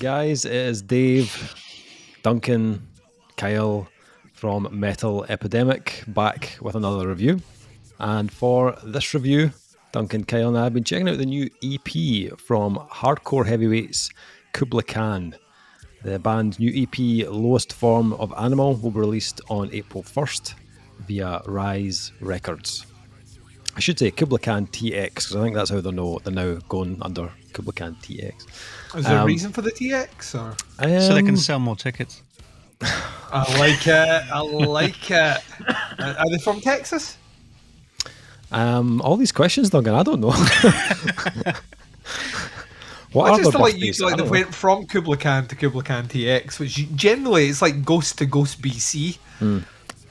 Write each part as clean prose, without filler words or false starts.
guys? It is Dave, Duncan, Kyle from Metal Epidemic back with another review. And for this review, Duncan, Kyle, and I have been checking out the new EP from hardcore heavyweights Kublai Khan. The band's new EP, Lowest Form of Animal, will be released on April 1st via Rise Records. I should say Kublai Khan TX, because I think that's how they're now going under Kublai Khan TX. Is there a reason for the TX? Or? So they can sell more tickets. I like it. Are they from Texas? All these questions, Duncan, I don't know. What I just feel like they went from Kublai Khan to Kublai Khan TX, which generally it's like Ghost to Ghost BC.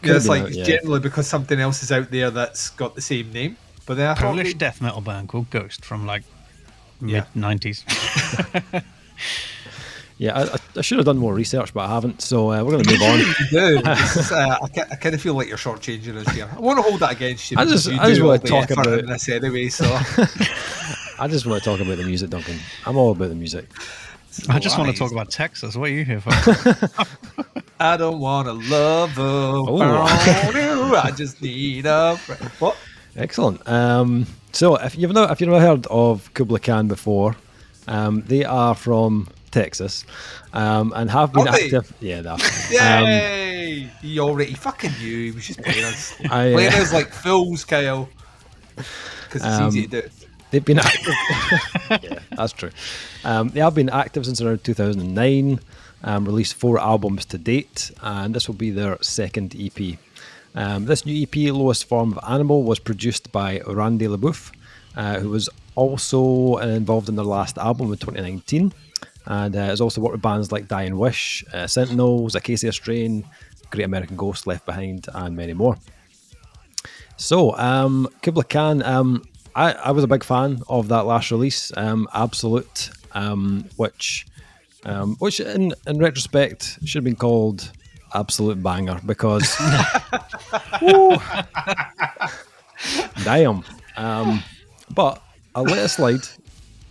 It's like generally because something else is out there that's got the same name. But then Polish death metal band called Ghost from like mid-90s. Yeah, I should have done more research, but I haven't. So we're going to move on. I kind of feel like you're shortchanging us here. I want to hold that against you. I just want to talk about this anyway. So I just want to talk about the music, Duncan. I'm all about the music. I just want to talk about Texas. What are you here for? I don't want to love I just need a friend. What? Excellent. So if you've never heard of Kublai Khan before, they are from Texas and have been active. Yeah, they are. Yay! He already fucking knew. He was just playing us. Playing us like fools, Kyle. Because it's easy to do. They've been active. Yeah, that's true. They have been active since around 2009. Released 4 albums to date, and this will be their second EP. This new EP, Lowest Form of Animal, was produced by Randy LaBeouf, who was also involved in their last album in 2019, and has also worked with bands like Dying Wish, Sentinels, Acacia Strain, Great American Ghost, Left Behind, and many more. So, Kublai Khan, I was a big fan of that last release, Absolute, which in retrospect should have been called Absolute Banger, because damn. But I'll let it slide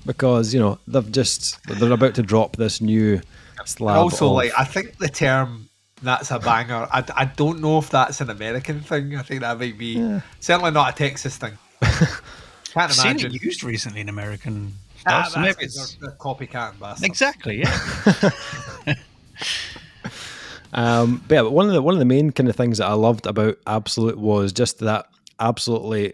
because they're about to drop this new slab. Also, I think the term "that's a banger," I don't know if that's an American thing. I think that might be certainly not a Texas thing. I've seen it used recently in American stuff, so maybe it's a copycat bastards. Exactly, yeah. But one of the main kind of things that I loved about Absolute was just that absolutely,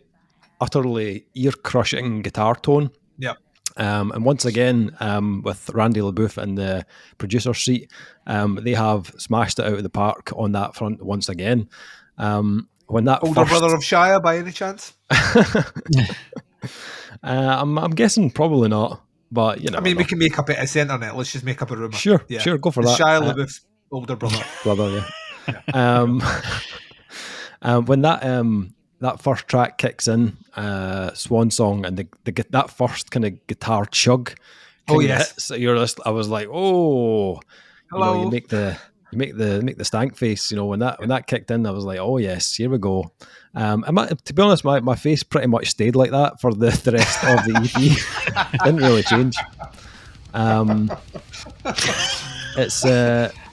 utterly ear-crushing guitar tone. Yep. And once again, with Randy LaBeouf in the producer seat, they have smashed it out of the park on that front once again. When that older brother of Shia, by any chance? I'm guessing probably not, but you know. I mean, we can make up a centre net. Let's just make up a rumour. Sure, go for that. Shia LaBeouf's older brother. When that first track kicks in, Swan Song, and that first kind of guitar chug. Yes. Hits, I was like, oh, hello. You make the stank face. When that kicked in, I was like, oh yes, here we go. To be honest, my face pretty much stayed like that for the rest of the EP. Didn't really change. It's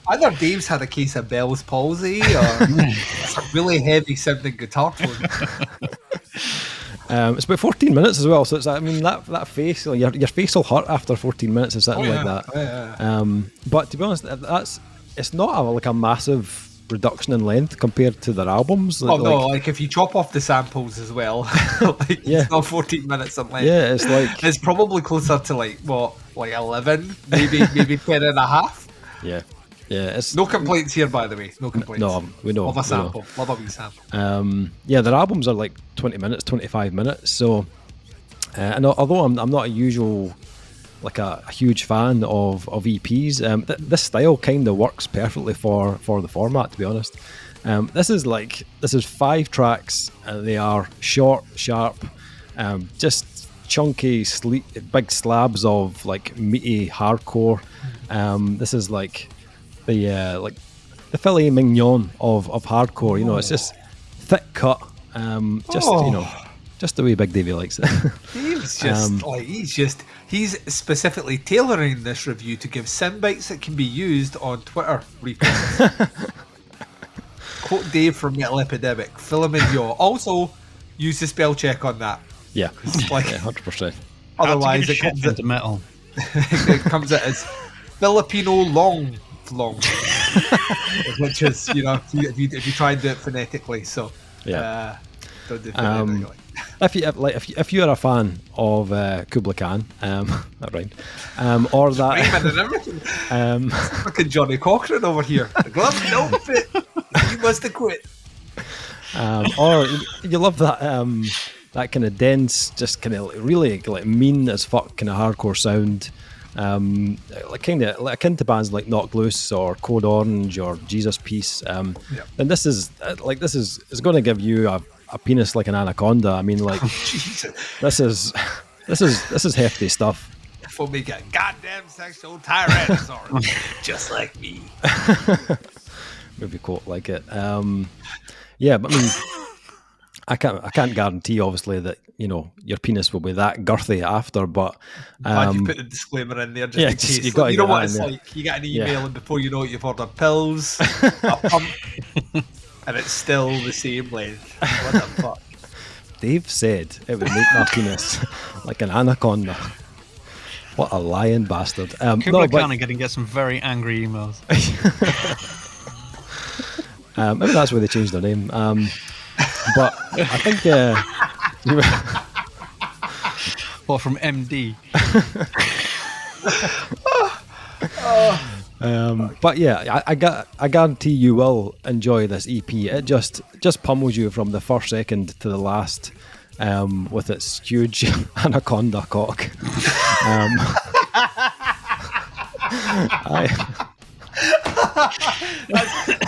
either Dave's had a case of Bell's palsy, or it's a really heavy sounding guitar tone. It's about 14 minutes as well, so it's that face, your face will hurt after 14 minutes of sitting like that. Yeah. But to be honest, it's not a massive reduction in length compared to their albums. No, if you chop off the samples as well, it's not 14 minutes in length. Yeah, it's probably closer to 11, maybe 10 and a half. Yeah. It's no complaints here, by the way. No complaints. No, we know. Of a sample. Love a wee sample. Their albums are like 20 minutes, 25 minutes. So, and although I'm not a usual, a huge fan of EPs, this style kind of works perfectly for the format, to be honest. This is 5 tracks, and they are short, sharp, just chunky, big slabs of meaty hardcore. This is the filet mignon of hardcore. It's just thick cut, just the way Big Davey likes it. He he's specifically tailoring this review to give sound bites that can be used on Twitter. Quote Dave from Metal Epidemic, fill him in, yo. Also, use the spell check on that. Yeah, like 100%. Otherwise, it comes into metal. It comes out as Filipino long, which is if you try and do it phonetically. So yeah, don't do it phonetically. If you are a fan of Kublai Khan, that rhymed, or that fucking Johnny Cochran over here, the glove don't fit. You must have quit. Or you love that that kind of dense, just kind of really like mean as fuck kind of hardcore sound, like kind of like akin to bands like Knocked Loose or Code Orange or Jesus Peace. And this is it's going to give you a penis like an anaconda. I mean, like this is hefty stuff. For me, a goddamn sexual tyrannosaurus, just like me. Maybe quote like it. Yeah, but I mean, I can't guarantee obviously that your penis will be that girthy after, but you put a disclaimer in there just in case. You know what it's like. You get an email and before you know it, you've ordered pills, a pump, and it's still the same length. What the fuck? Dave said it would make my penis like an anaconda. What a lying bastard. Kublai Khan are going to get some very angry emails. Maybe that's why they changed their name. But I think... Or from MD. But yeah, I guarantee you will enjoy this EP. It just pummels you from the first second to the last with its huge anaconda cock.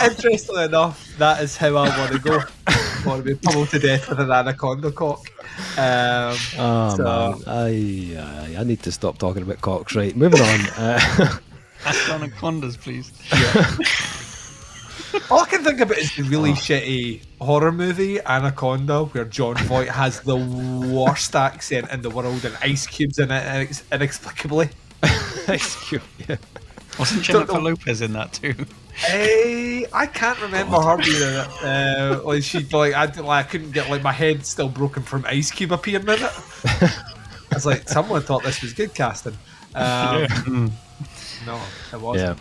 Interestingly enough, that is how I want to go. I want to be pummeled to death with an anaconda cock. Man, I need to stop talking about cocks. Right, moving on. Ask anacondas, please. Yeah. All I can think about is the really shitty horror movie Anaconda, where John Voight has the worst accent in the world and Ice Cube's in it inexplicably. Ice Cube, yeah. Wasn't Jennifer Lopez in that too? I can't remember her being in it. I couldn't get my head still broken from Ice Cube appearing in it. I was like, someone thought this was good casting. No, it wasn't.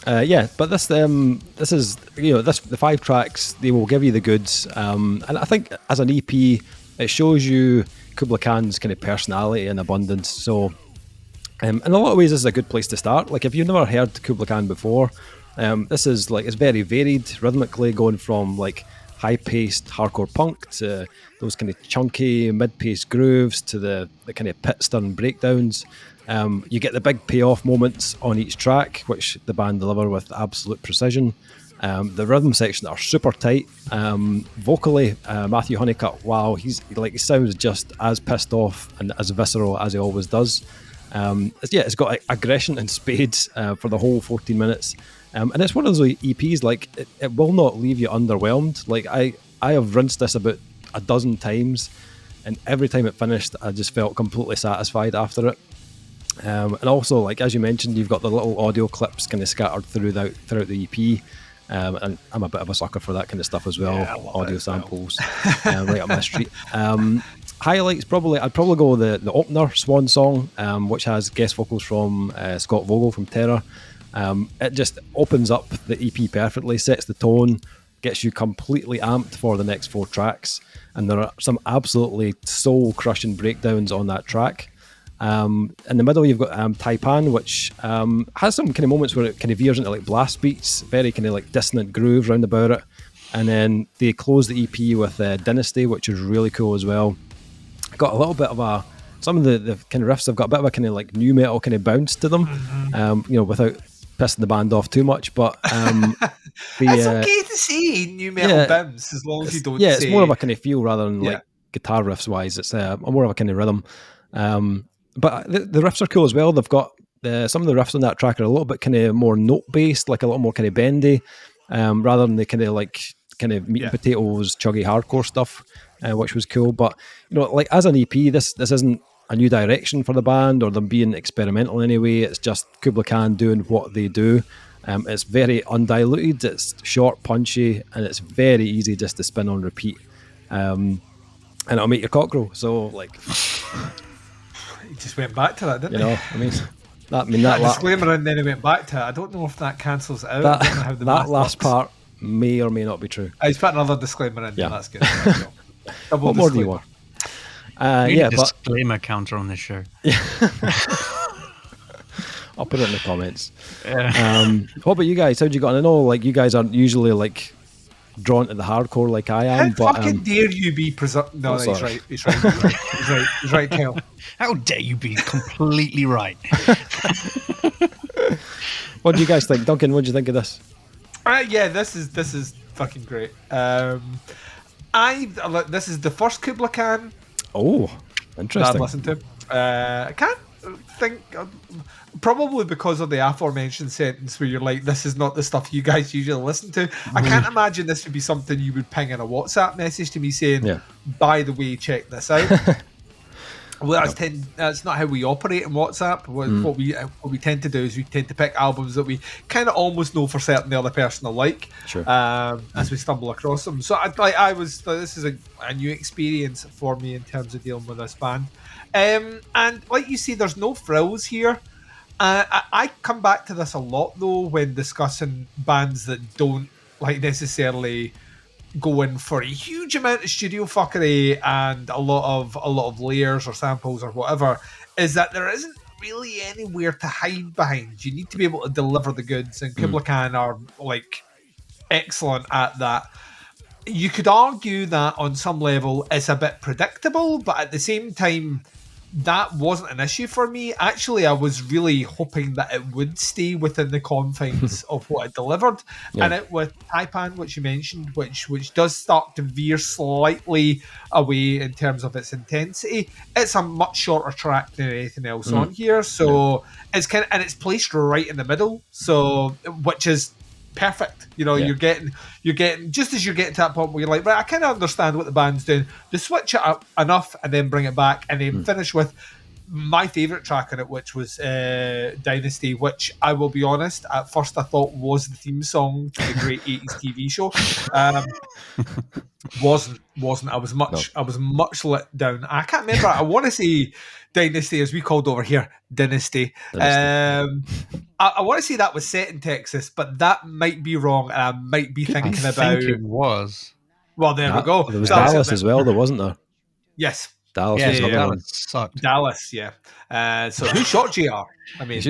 Yeah, but this is the 5 tracks. They will give you the goods, and I think as an EP, it shows you Kublai Khan's kind of personality in abundance. So. In a lot of ways, this is a good place to start. Like, if you've never heard Kublai Khan before, this is it's very varied rhythmically, going from like high-paced hardcore punk to those kind of chunky mid-paced grooves to the kind of pit-stirring breakdowns. You get the big payoff moments on each track, which the band deliver with absolute precision. The rhythm section are super tight. Vocally, Matthew Honeycutt, wow, he sounds just as pissed off and as visceral as he always does. It's got aggression in spades for the whole 14 minutes, and it's one of those EPs it will not leave you underwhelmed. Like I have rinsed this about a dozen times, and every time it finished I just felt completely satisfied after it. And also, like as you mentioned, you've got the little audio clips kind of scattered throughout the EP, and I'm a bit of a sucker for that kind of stuff as well. Audio samples right up my street. Highlights, I'd probably go the opener, Swan Song, which has guest vocals from Scott Vogel from Terror. It just opens up the EP perfectly, sets the tone, gets you completely amped for the next 4 tracks, and there are some absolutely soul-crushing breakdowns on that track. In the middle, you've got Taipan, which has some kind of moments where it kind of veers into like blast beats, very kind of like dissonant groove round about it. And then they close the EP with Dynasty, which is really cool as well. Got a little bit of some of the kind of riffs have got a bit of a kind of like new metal kind of bounce to them, without pissing the band off too much. But it's okay to say new metal bounce as long as you don't. Yeah, it's more of a kind of feel rather than like guitar riffs wise. It's more of a kind of rhythm. But the riffs are cool as well. They've got some of the riffs on that track are a little bit kind of more note based, like a little more kind of bendy, rather than the kind of meat and potatoes, chuggy hardcore stuff. Which was cool, but like as an EP, this isn't a new direction for the band or them being experimental anyway. It's just Kublai Khan doing what they do. It's very undiluted, it's short, punchy, and it's very easy just to spin on repeat. And it'll make your cock grow. So, like, he just went back to that, didn't he? That disclaimer, and then he went back to it. I don't know if that cancels it out. I don't know how the that last part may or may not be true. He's put another disclaimer in. Yeah, that's good. Double what more do you want? Disclaimer counter on this show. I'll put it in the comments. What about you guys? How do you got on? I know, like, you guys aren't usually like drawn to the hardcore like I am. How fucking dare you be No, he's right. He's right, Kel. How dare you be completely right? What do you guys think, Duncan? What do you think of this? Yeah, this is fucking great. This is the first Kublai Khan. Oh, interesting. That I've listened to. I can't think. Probably because of the aforementioned sentence where you're like, this is not the stuff you guys usually listen to. I can't imagine this would be something you would ping in a WhatsApp message to me saying, by the way, check this out. Well, that's not how we operate in WhatsApp. What we tend to do is we tend to pick albums that we kind of almost know for certain the other person will like, as we stumble across them. So this is a new experience for me in terms of dealing with this band. And like you see, there's no frills here. I come back to this a lot though when discussing bands that don't like necessarily go in for a huge amount of studio fuckery and a lot of layers or samples or whatever, is that there isn't really anywhere to hide behind. You need to be able to deliver the goods, and Kublai Khan are like excellent at that. You could argue that on some level it's a bit predictable, but at the same time that wasn't an issue for me. Actually, I was really hoping that it would stay within the confines of what it delivered. And it with Taipan, which you mentioned, which does start to veer slightly away in terms of its intensity. It's a much shorter track than anything else on here, so it's it's placed right in the middle, so which is perfect. You're getting just as you're getting to that point where you're like, right, I kind of understand what the band's doing. Just switch it up enough and then bring it back, and then finish with my favourite track on it, which was Dynasty, which I will be honest, at first I thought was the theme song to the great 80s TV show. Wasn't. I was much let down. I can't remember. I want to say Dynasty, as we called over here, Dynasty. I want to say that was set in Texas, but that might be wrong, and I might be thinking about. I think it was. Well, there we go. There was Dallas as well, though, wasn't there? Yes. Dallas. Dallas sucked. Dallas, yeah. So who shot JR? I mean,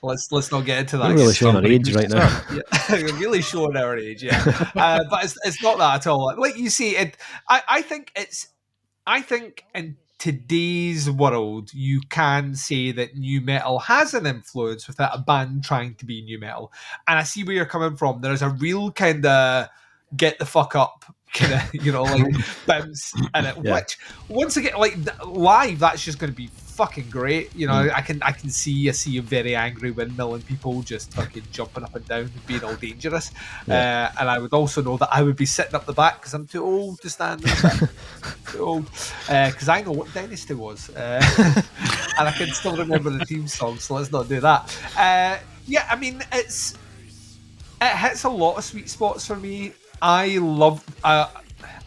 let's not get into that. We're really showing our age right now. We're really showing our age, yeah. But it's not that at all. Like you see, I think in today's world, you can say that new metal has an influence without a band trying to be new metal. And I see where you're coming from. There's a real kind of get the fuck up kind of, like bounce in it, which once again, like live, that's just going to be fucking great. I can see a sea of very angry windmill and people just fucking jumping up and down and being all dangerous. And I would also know that I would be sitting up the back because I'm too old to stand there. Too old, because I know what Dynasty was, and I can still remember the theme song. So let's not do that. I mean, it hits a lot of sweet spots for me. I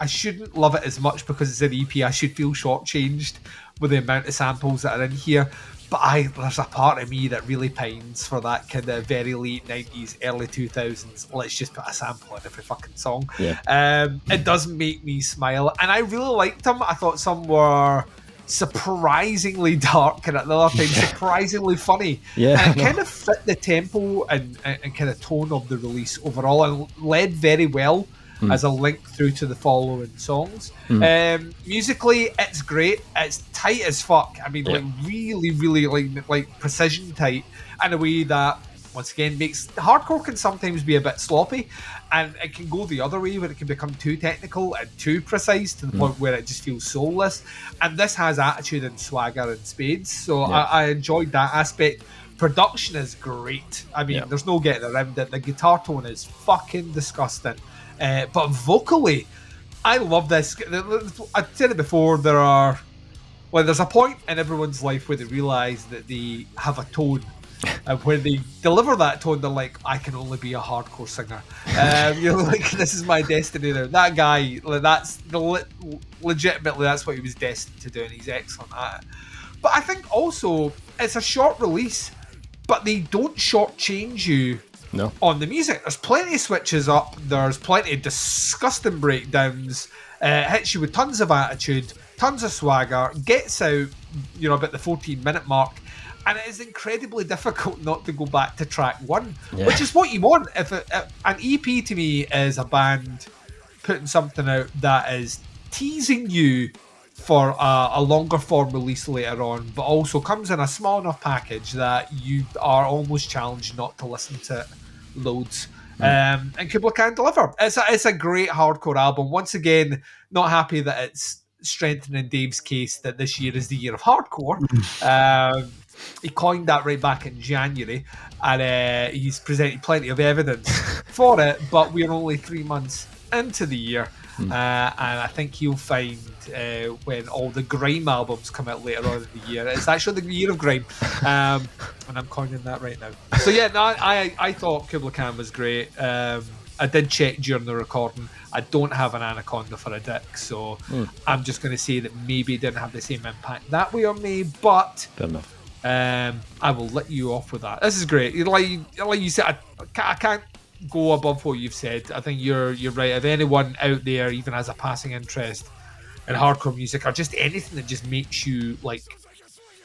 shouldn't love it as much because it's an EP. I should feel shortchanged with the amount of samples that are in here. But there's a part of me that really pines for that kind of very late 90s, early 2000s. Let's just put a sample in every fucking song. It does make me smile. And I really liked them. I thought some were surprisingly dark and at the other time surprisingly funny. And it kind of fit the tempo and kind of tone of the release overall and led very well as a link through to the following songs. Musically, it's great. It's tight as fuck. I mean, like really, really like precision tight in a way that once again makes hardcore can sometimes be a bit sloppy, and it can go the other way where it can become too technical and too precise to the point where it just feels soulless. And this has attitude and swagger in spades, so I enjoyed that aspect. Production is great. I mean, there's no getting around it. The guitar tone is fucking disgusting, but vocally, I love this. I said it before. There are Well, there's a point in everyone's life where they realise that they have a tone. And when they deliver that tone, they're like, I can only be a hardcore singer. Like, this is my destiny now. That guy, legitimately, that's what he was destined to do, and he's excellent at it. But I think also, it's a short release, but they don't shortchange you on the music. There's plenty of switches up, there's plenty of disgusting breakdowns, hits you with tons of attitude, tons of swagger, gets out, about the 14-minute mark. And it is incredibly difficult not to go back to track one, which is what you want. If an EP to me is a band putting something out that is teasing you for a longer form release later on, but also comes in a small enough package that you are almost challenged not to listen to it loads. And Kublai Khan deliver. It's a great hardcore album. Once again, not happy that it's strengthening Dave's case that this year is the year of hardcore. He coined that right back in January, and he's presented plenty of evidence for it, but we're only 3 months into the year, and I think he'll find when all the grime albums come out later on in the year, it's actually the year of grime, and I'm coining that right now. So yeah, no, I thought Kublai Khan was great. I did check during the recording. I don't have an Anaconda for a dick, so I'm just going to say that maybe it didn't have the same impact that way on me, but fair enough. I will let you off with that. This is great. Like you said, I can't go above what you've said. I think you're right. If anyone out there even has a passing interest in hardcore music or just anything that just makes you like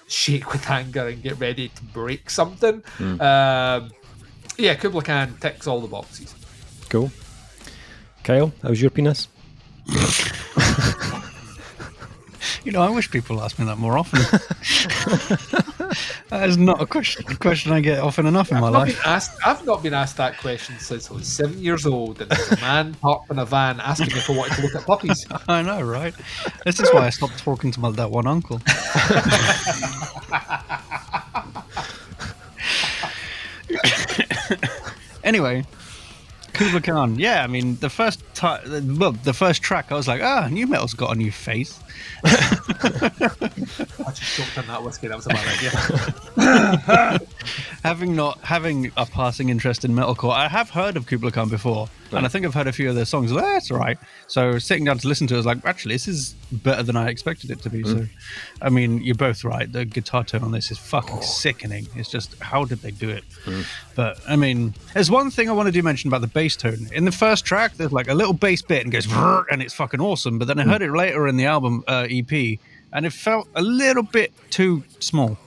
shake with anger and get ready to break something, Kublai Khan ticks all the boxes. Cool. Kyle, how's your penis? I wish people asked me that more often. That is not a question I get often enough in my life. I've not been asked that question since I was 7 years old, and there's a man parked in a van asking me if I wanted to look at puppies. I know, right? This is why I stopped talking to that one uncle. Anyway, Kublai Khan. Yeah, I mean, the first track, I was like, new metal's got a new face. I just choked on that whiskey. That was a bad idea. Having a passing interest in metalcore, I have heard of Kublai Khan before, and I think I've heard a few of their songs. That's all right. So sitting down to listen to it, I was like, actually, this is better than I expected it to be. So, I mean, you're both right. The guitar tone on this is fucking sickening. It's just, how did they do it? But, I mean, there's one thing I want to do mention about the bass tone. In the first track, there's like a little bass bit and goes, and it's fucking awesome. But then I heard it later in the album EP, and it felt a little bit too small.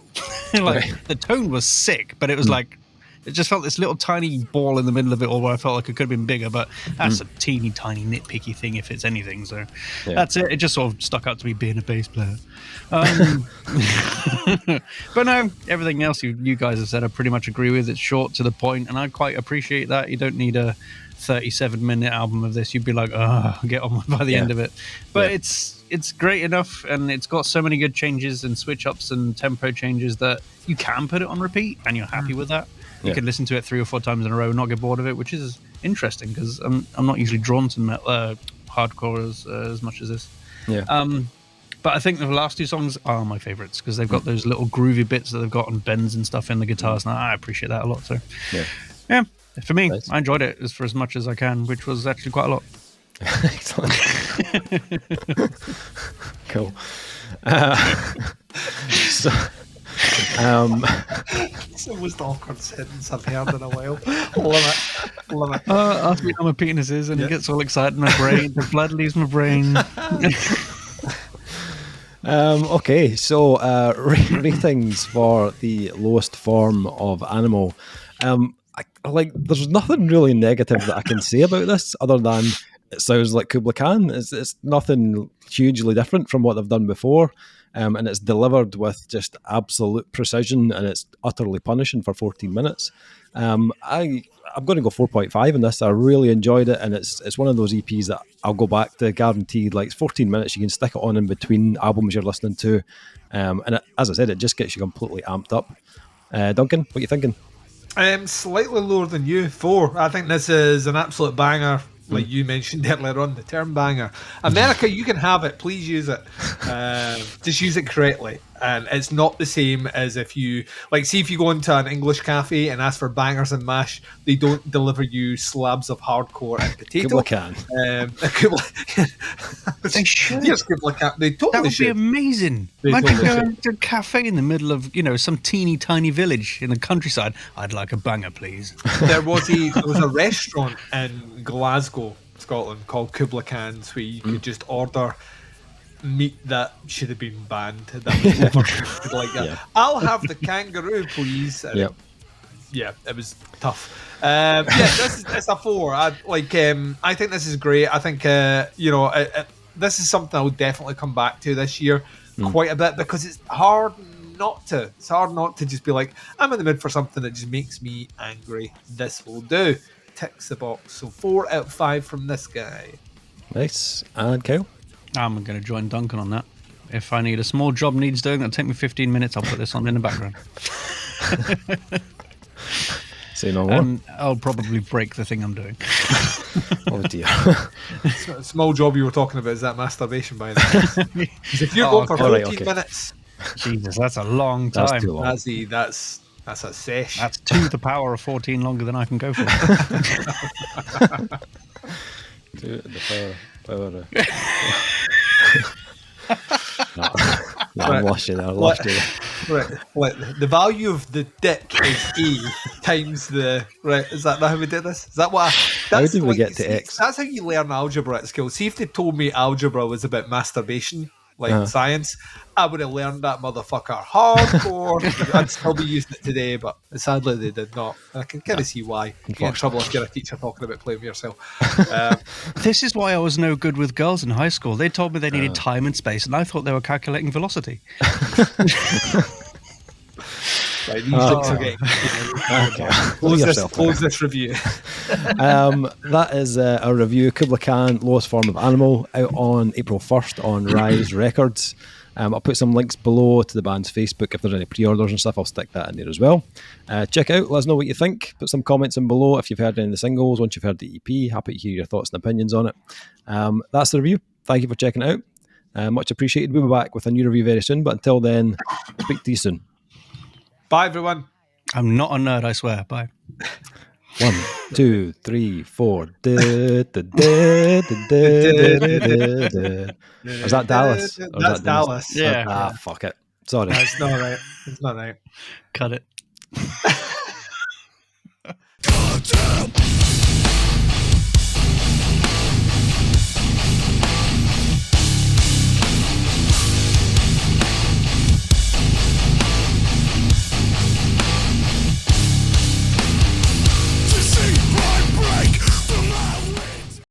The tone was sick, but it was like, it just felt this little tiny ball in the middle of it all where I felt like it could have been bigger, but that's a teeny tiny nitpicky thing if it's anything. So that's it. It just sort of stuck out to me being a bass player. But no, everything else you guys have said I pretty much agree with. It's short to the point, and I quite appreciate that. You don't need a 37-minute album of this. You'd be like, get on by the end of it. But it's great enough, and it's got so many good changes and switch ups and tempo changes that you can put it on repeat and you're happy with that. You can listen to it 3 or 4 times in a row and not get bored of it, which is interesting because I'm not usually drawn to hardcore as much as this. But I think the last 2 songs are my favorites because they've got those little groovy bits that they've got on bends and stuff in the guitars, and I appreciate that a lot. So yeah, for me, nice. I enjoyed it for as much as I can, which was actually quite a lot. Excellent. Cool. It's the most awkward sentence I've heard in a while. Love it. Ask me how my penis is, and it gets all excited in my brain. The blood leaves my brain. Okay, so ratings for the lowest form of animal. There's nothing really negative that I can say about this other than it sounds like Kublai Khan. It's nothing hugely different from what they've done before, and it's delivered with just absolute precision, and it's utterly punishing for 14 minutes. I'm going to go 4.5 in this. I really enjoyed it, and it's one of those EPs that I'll go back to guaranteed. Like, it's 14 minutes, you can stick it on in between albums you're listening to, and as I said, it just gets you completely amped up. Duncan, what are you thinking? Slightly lower than you, 4. I think this is an absolute banger. like you mentioned earlier on, the term banger. America, you can have it. Please use it. Just use it correctly. And it's not the same as if you, like, see if you go into an English cafe and ask for bangers and mash, they don't deliver you slabs of hardcore and potato. Kublai Khan. They should. Yes, Kublai Khan. They totally That would should. be amazing. Imagine going to a cafe in the middle of, some teeny tiny village in the countryside. I'd like a banger, please. There was a restaurant in Glasgow, Scotland, called Kublai Khan's, where you could just order meat that should have been banned. That was overcooked like that. Yeah. I'll have the kangaroo, please. Yep. Yeah, it was tough. It's a 4. I think this is great. I think this is something I would definitely come back to this year quite a bit, because it's hard not to. It's hard not to just be like, I'm in the mood for something that just makes me angry. This will do. Ticks the box. So 4 out of 5 from this guy. Nice. And Kyle? I'm going to join Duncan on that. If I need a small job needs doing, that'll take me 15 minutes. I'll put this on in the background. Say no more. And I'll probably break the thing I'm doing. Oh dear. Small job you were talking about, is that masturbation, by the way? Because if you're going for 14 minutes... Jesus, that's a long time. That's too long. That's a sesh. That's 2 to the power of 14 longer than I can go for. 2 to the power. No, I lost you there. Right. The value of the dick is E times the... Right, is that how we did this? Is that what how did we get to X? That's how you learn algebra at school. See, if they told me algebra was about masturbation, like science, I would have learned that motherfucker hardcore. I'd still be using it today, but sadly they did not. I can kind of see why. You get in trouble if you're a teacher talking about playing with yourself. This is why I was no good with girls in high school. They told me they needed time and space, and I thought they were calculating velocity. Right, these are getting... Close this review. That is a review. Kublai Khan, Lowest Form of Animal, out on April 1st on Rise Records. I'll put some links below to the band's Facebook. If there's any pre-orders and stuff, I'll stick that in there as well. Check it out, let us know what you think. Put some comments in below if you've heard any of the singles. Once you've heard the EP, happy to hear your thoughts and opinions on it. That's the review. Thank you for checking it out. Much appreciated. We'll be back with a new review very soon, but until then, speak to you soon. Bye, everyone. I'm not a nerd, I swear. Bye. 1, 2, 3, 4. Is that Dallas? That's Dallas. Yeah. Fuck it. Sorry. That's not right. It's not right. Cut it.